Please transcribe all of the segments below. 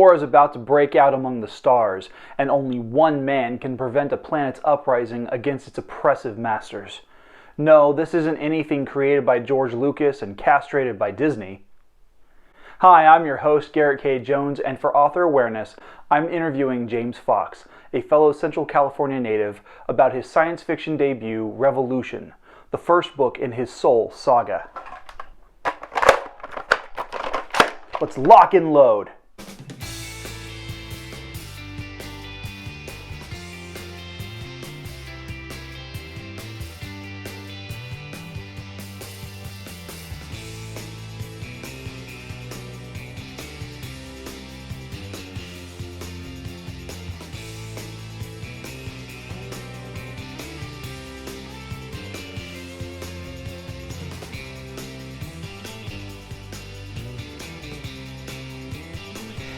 war is about to break out among the stars, and only one man can prevent a planet's uprising against its oppressive masters. No, this isn't anything created by George Lucas and castrated by Disney. Hi, I'm your host, Garrett K. Jones, and for author awareness, I'm interviewing James Fox, a fellow Central California native, about his science fiction debut, Revolution, the first book in his Sol Saga. Let's lock and load.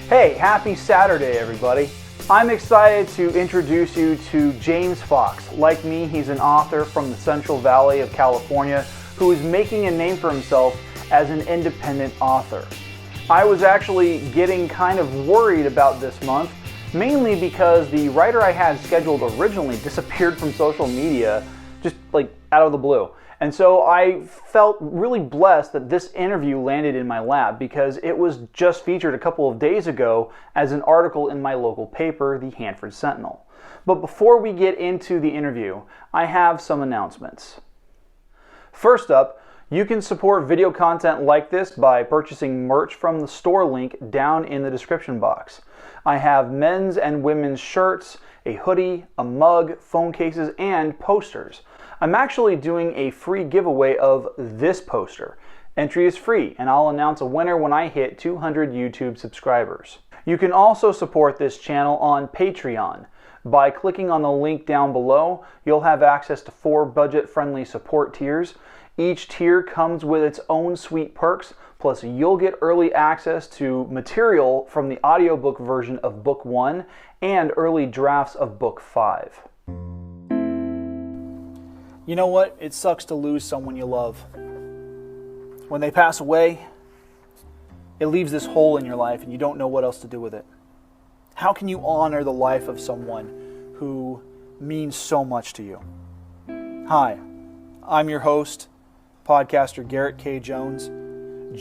Hey, happy Saturday, everybody. I'm excited to introduce you to James Fox. Like me, he's an author from the Central Valley of California who is making a name for himself as an independent author. I was actually getting kind of worried about this month, mainly because the writer I had scheduled originally disappeared from social media, just like out of the blue. And so I felt really blessed that this interview landed in my lap because it was just featured a couple of days ago as an article in my local paper, the Hanford Sentinel. But before we get into the interview, I have some announcements. First up, you can support video content like this by purchasing merch from the store link down in the description box. I have men's and women's shirts, a hoodie, a mug, phone cases, and posters. I'm actually doing a free giveaway of this poster. Entry is free, and I'll announce a winner when I hit 200 YouTube subscribers. You can also support this channel on Patreon. By clicking on the link down below, you'll have access to 4 budget-friendly support tiers. Each tier comes with its own sweet perks, plus you'll get early access to material from the audiobook version of Book 1 and early drafts of Book 5. You know what? It sucks to lose someone you love. When they pass away, it leaves this hole in your life and you don't know what else to do with it. How can you honor the life of someone who means so much to you? Hi, I'm your host, podcaster Garrett K. Jones.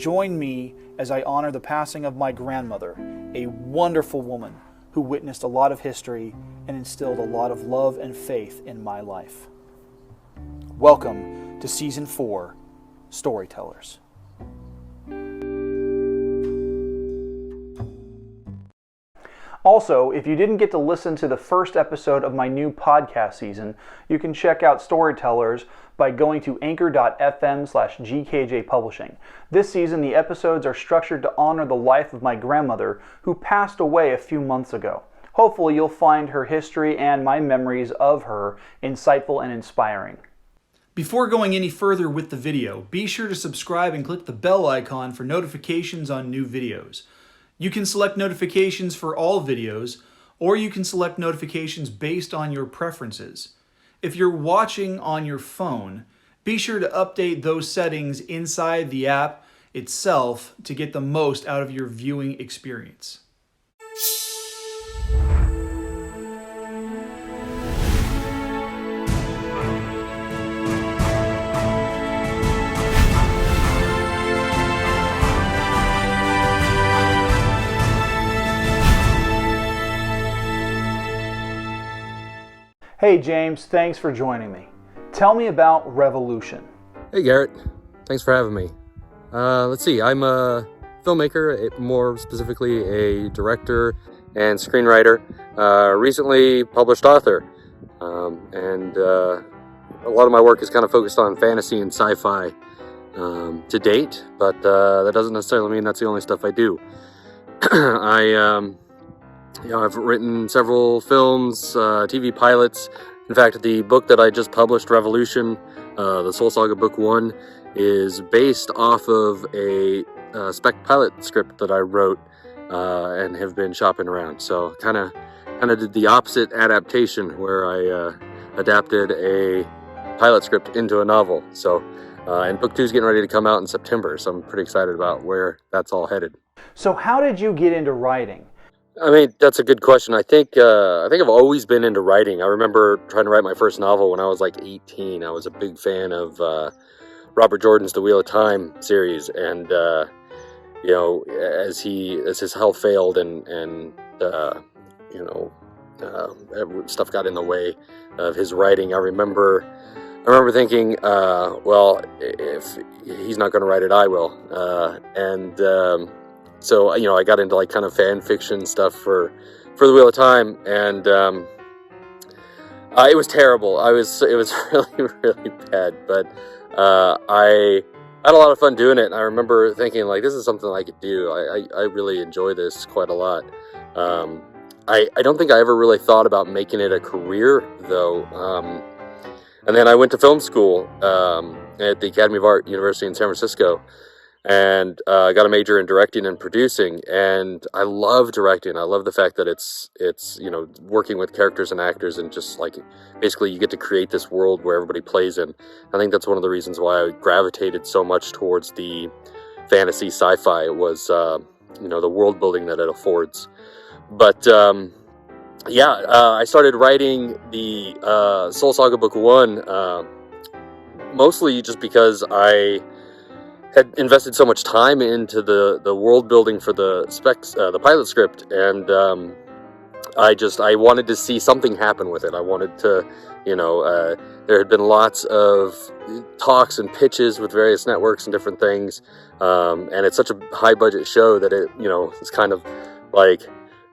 Join me as I honor the passing of my grandmother, a wonderful woman who witnessed a lot of history and instilled a lot of love and faith in my life. Welcome to Season 4, Storytellers. Also, if you didn't get to listen to the first episode of my new podcast season, you can check out Storytellers by going to anchor.fm/GKJ Publishing. This season, the episodes are structured to honor the life of my grandmother who passed away a few months ago. Hopefully, you'll find her history and my memories of her insightful and inspiring. Before going any further with the video, be sure to subscribe and click the bell icon for notifications on new videos. You can select notifications for all videos, or you can select notifications based on your preferences. If you're watching on your phone, be sure to update those settings inside the app itself to get the most out of your viewing experience. Hey James, thanks for joining me. Tell me about Revolution. Hey Garrett, thanks for having me. Let's see, I'm a filmmaker, more specifically a director and screenwriter, recently published author, and a lot of my work is kind of focused on fantasy and sci-fi to date, but that doesn't necessarily mean that's the only stuff I do. I've written several films, TV pilots. In fact, the book that I just published, Revolution, the Sol Saga Book 1, is based off of a spec pilot script that I wrote and have been shopping around. So kind of did the opposite adaptation where I adapted a pilot script into a novel. So, and Book 2 is getting ready to come out in September, so I'm pretty excited about where that's all headed. So how did you get into writing? I mean, that's a good question. I think I've always been into writing. I remember trying to write my first novel when I was like 18. I was a big fan of Robert Jordan's The Wheel of Time series, and you know, as his health failed and you know, stuff got in the way of his writing. I remember thinking, well, if he's not going to write it, I will. So you know, I got into like kind of fan fiction stuff for The Wheel of Time, and it was terrible. It was really really bad, but I had a lot of fun doing it. And I remember thinking like, this is something I could do. I really enjoy this quite a lot. I don't think I ever really thought about making it a career though. And then I went to film school at the Academy of Art University in San Francisco, and got a major in directing and producing. And I love directing. I love the fact that it's you know, working with characters and actors, and just like basically you get to create this world where everybody plays in. I think that's one of the reasons why I gravitated so much towards the fantasy sci-fi. It was you know, the world building that it affords. But yeah, I started writing the Sol Saga Book 1 mostly just because I had invested so much time into the world building for the pilot script, and I wanted to see something happen with it. I wanted to, you know, there had been lots of talks and pitches with various networks and different things, and it's such a high budget show that it, you know, it's kind of like,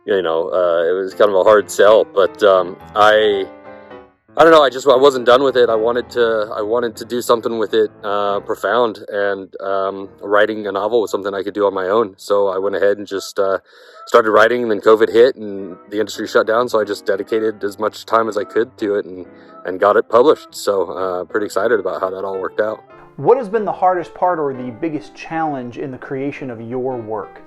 you know, it was kind of a hard sell. But I don't know. I wasn't done with it. I wanted to do something with it profound, and writing a novel was something I could do on my own. So I went ahead and just started writing, and then COVID hit and the industry shut down. So I just dedicated as much time as I could to it, and got it published. So pretty excited about how that all worked out. What has been the hardest part or the biggest challenge in the creation of your work?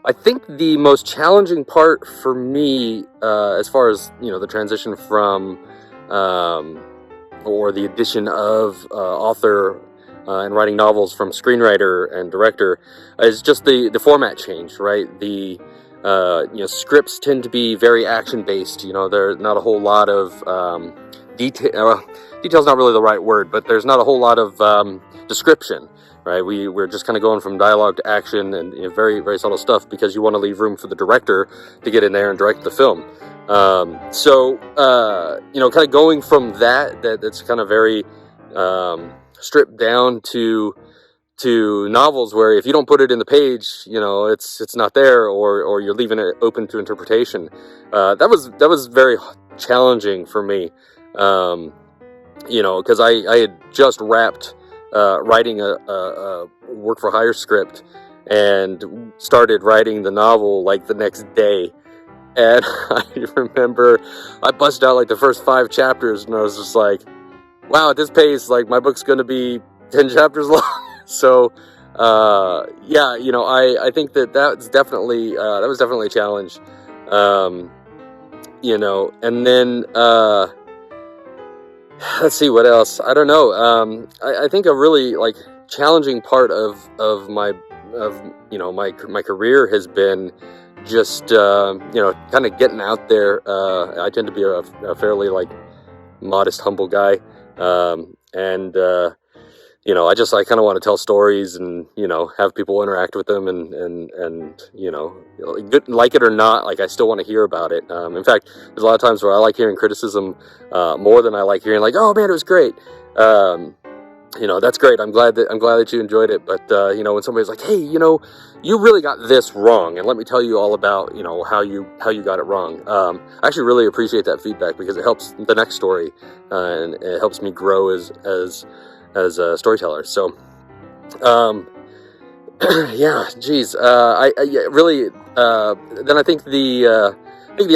I think the most challenging part for me, as far as, you know, the transition from or the addition of author and writing novels from screenwriter and director, is just the format change, right? The you know, scripts tend to be very action based. You know, there's not a whole lot of detail. Detail's not really the right word, but there's not a whole lot of description. Right, we're just kind of going from dialogue to action, and, you know, very very subtle stuff, because you want to leave room for the director to get in there and direct the film. So you know, kind of going from that's kind of very stripped down to novels where if you don't put it in the page, you know, it's not there, or you're leaving it open to interpretation. That was very challenging for me. You know, because I had just wrapped writing a work for hire script, and started writing the novel like the next day. And I remember I busted out like the first 5 chapters, and I was just like, wow, at this pace, like my book's going to be 10 chapters long. So yeah, you know, I think that was definitely a challenge. You know, and then let's see what else. I don't know. I think a really like challenging part of my career has been just you know, kind of getting out there. I tend to be a fairly like modest, humble guy, and you know, I kind of want to tell stories, and, you know, have people interact with them, and you know, good, like it or not, like I still want to hear about it. In fact, there's a lot of times where I like hearing criticism more than I like hearing like, oh man, it was great. You know, that's great. I'm glad that you enjoyed it. But you know, when somebody's like, hey, you know, you really got this wrong, and let me tell you all about, you know, how you got it wrong. I actually really appreciate that feedback, because it helps the next story, and it helps me grow as a storyteller. So yeah, geez, I really then I think the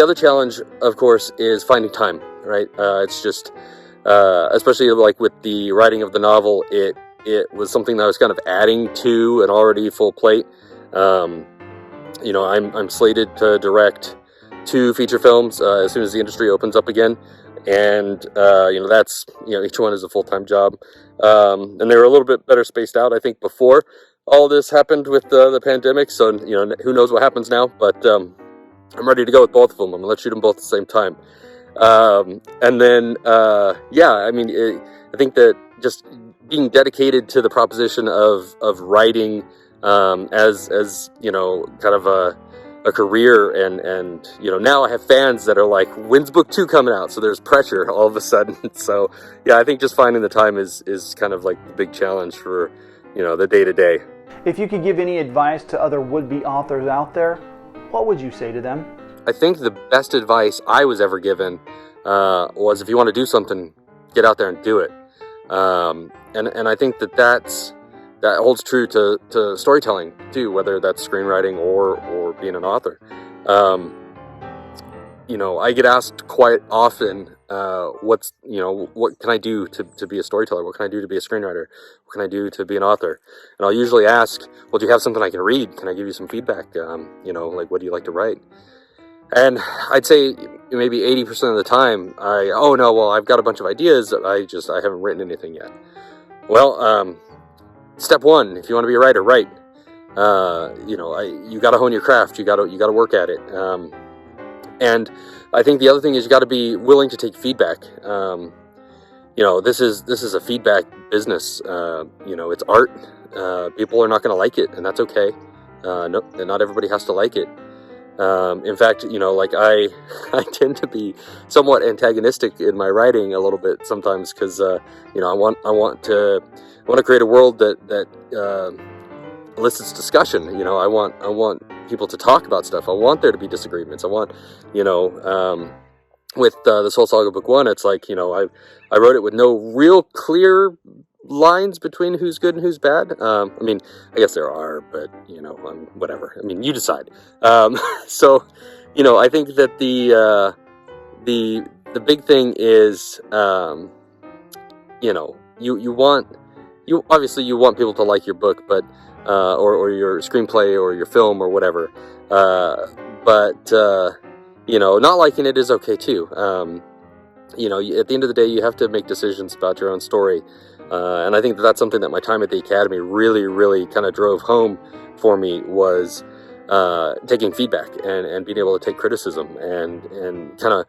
other challenge, of course, is finding time, right? It's just especially like with the writing of the novel, it was something that I was kind of adding to an already full plate. You know, I'm slated to direct 2 feature films as soon as the industry opens up again. And you know, that's, you know, each one is a full-time job, and they were a little bit better spaced out, I think, before all this happened with the pandemic. So, you know, who knows what happens now, but I'm ready to go with both of them. I'm gonna let's shoot them both at the same time. And then, yeah, I mean, I think that just being dedicated to the proposition of writing, as, you know, kind of a career, and, you know, now I have fans that are like, when's book 2 coming out? So there's pressure all of a sudden. So yeah, I think just finding the time is kind of like the big challenge for, you know, the day to day. If you could give any advice to other would-be authors out there, what would you say to them? I think the best advice I was ever given was, if you want to do something, get out there and do it. And I think that holds true to storytelling too, whether that's screenwriting or being an author. You know, I get asked quite often, what can I do to be a storyteller? What can I do to be a screenwriter? What can I do to be an author? And I'll usually ask, well, do you have something I can read? Can I give you some feedback? You know, like, what do you like to write? And I'd say maybe 80% of the time, I've got a bunch of ideas. I haven't written anything yet. Well, step one, if you want to be a writer, write. You know, you got to hone your craft. You got to work at it. And I think the other thing is, you got to be willing to take feedback. You know, this is a feedback business. You know, it's art. People are not going to like it, and that's okay. Not everybody has to like it. In fact, you know, like I tend to be somewhat antagonistic in my writing a little bit sometimes, because you know, I want to create a world that elicits discussion. You know, I want people to talk about stuff. I want there to be disagreements. I want, you know, with the Sol Saga book 1, it's like, you know, I wrote it with no real clear lines between who's good and who's bad. I mean, I guess there are, but, you know, whatever. I mean, you decide. So, you know, I think that the big thing is, you know, you obviously you want people to like your book, but or your screenplay or your film or whatever. But you know, not liking it is okay too. You know, at the end of the day, you have to make decisions about your own story. And I think that's something that my time at the Academy really, really kind of drove home for me, was taking feedback and being able to take criticism and kind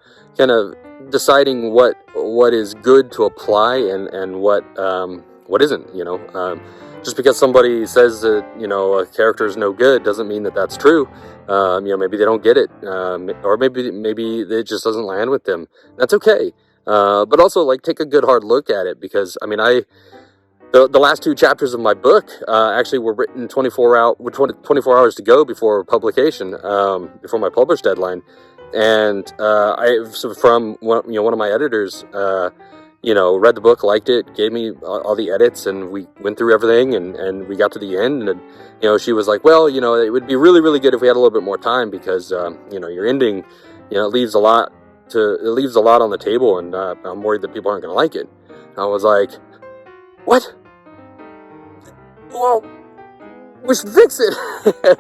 of deciding what is good to apply and what isn't. You know, just because somebody says that, you know, a character is no good doesn't mean that that's true. You know, maybe they don't get it, or maybe it just doesn't land with them. That's okay. But also, like, take a good hard look at it, because I mean, the last 2 chapters of my book actually were written 24 hours to go before publication, before my published deadline, and from one of my editors, you know, read the book, liked it, gave me all the edits, and we went through everything, and we got to the end, and you know, she was like, well, you know, it would be really, really good if we had a little bit more time, because you know, your ending, you know, it leaves a lot on the table, and I'm worried that people aren't going to like it. And I was like, what? Well, we should fix it.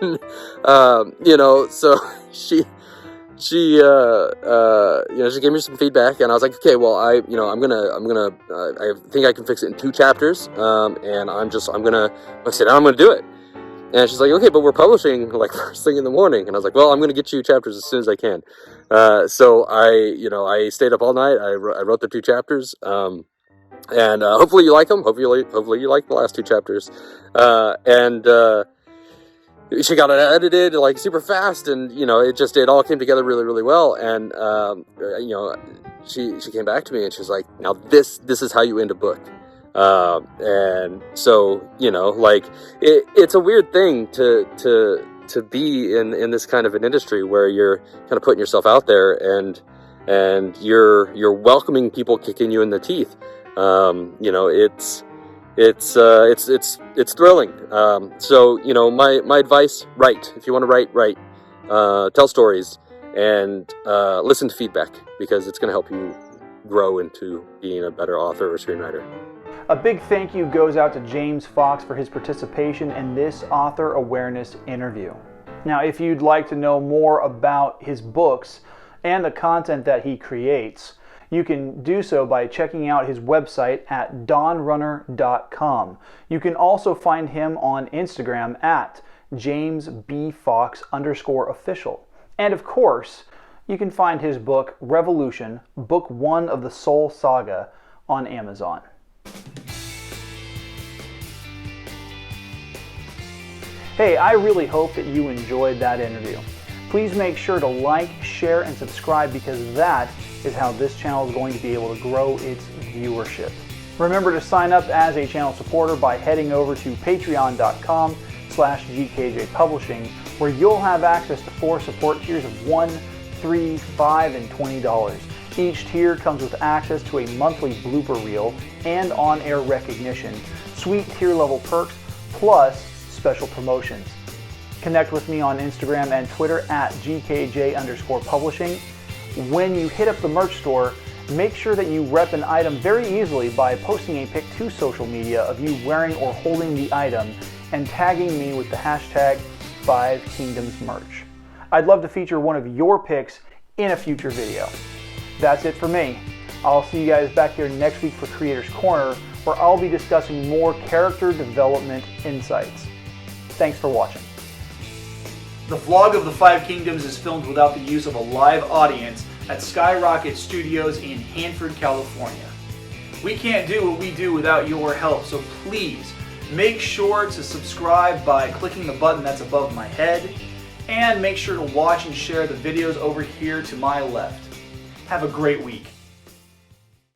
And you know, so she you know, she gave me some feedback, and I was like, okay, well, I'm gonna I think I can fix it in 2 chapters, and I'm gonna sit down, I'm gonna do it. And she's like, okay, but we're publishing like first thing in the morning. And I was like, well, I'm going to get you chapters as soon as I can. So I stayed up all night. I wrote the 2 chapters. And hopefully you like them. Hopefully you like the last 2 chapters. And she got it edited like super fast. And, you know, it all came together really, really well. And, you know, she came back to me and she was like, now this is how you end a book. And so, you know, like it's a weird thing to be in this kind of an industry where you're kind of putting yourself out there and you're welcoming people kicking you in the teeth. You know, it's thrilling. So, you know, my advice, write. If you want to write, tell stories, and listen to feedback, because it's going to help you grow into being a better author or screenwriter. A big thank you goes out to James Fox for his participation in this author awareness interview. Now, if you'd like to know more about his books and the content that he creates, you can do so by checking out his website at dawnrunner.com. You can also find him on Instagram at JamesBFox_official. And of course, you can find his book, Revolution, Book 1 of the Sol Saga, on Amazon. Hey, I really hope that you enjoyed that interview. Please make sure to like, share, and subscribe, because that is how this channel is going to be able to grow its viewership. Remember to sign up as a channel supporter by heading over to patreon.com/GKJPublishing, where you'll have access to 4 support tiers of $1, $3, $5, and $20. Each tier comes with access to a monthly blooper reel and on-air recognition, sweet tier level perks, plus special promotions. Connect with me on Instagram and Twitter at GKJ_publishing. When you hit up the merch store, make sure that you rep an item very easily by posting a pic to social media of you wearing or holding the item and tagging me with the hashtag 5Kingdoms merch. I'd love to feature one of your pics in a future video. That's it for me. I'll see you guys back here next week for Creators Corner, where I'll be discussing more character development insights. Thanks for watching. The vlog of the 5 Kingdoms is filmed without the use of a live audience at Skyrocket Studios in Hanford, California. We can't do what we do without your help, so please make sure to subscribe by clicking the button that's above my head, and make sure to watch and share the videos over here to my left. Have a great week.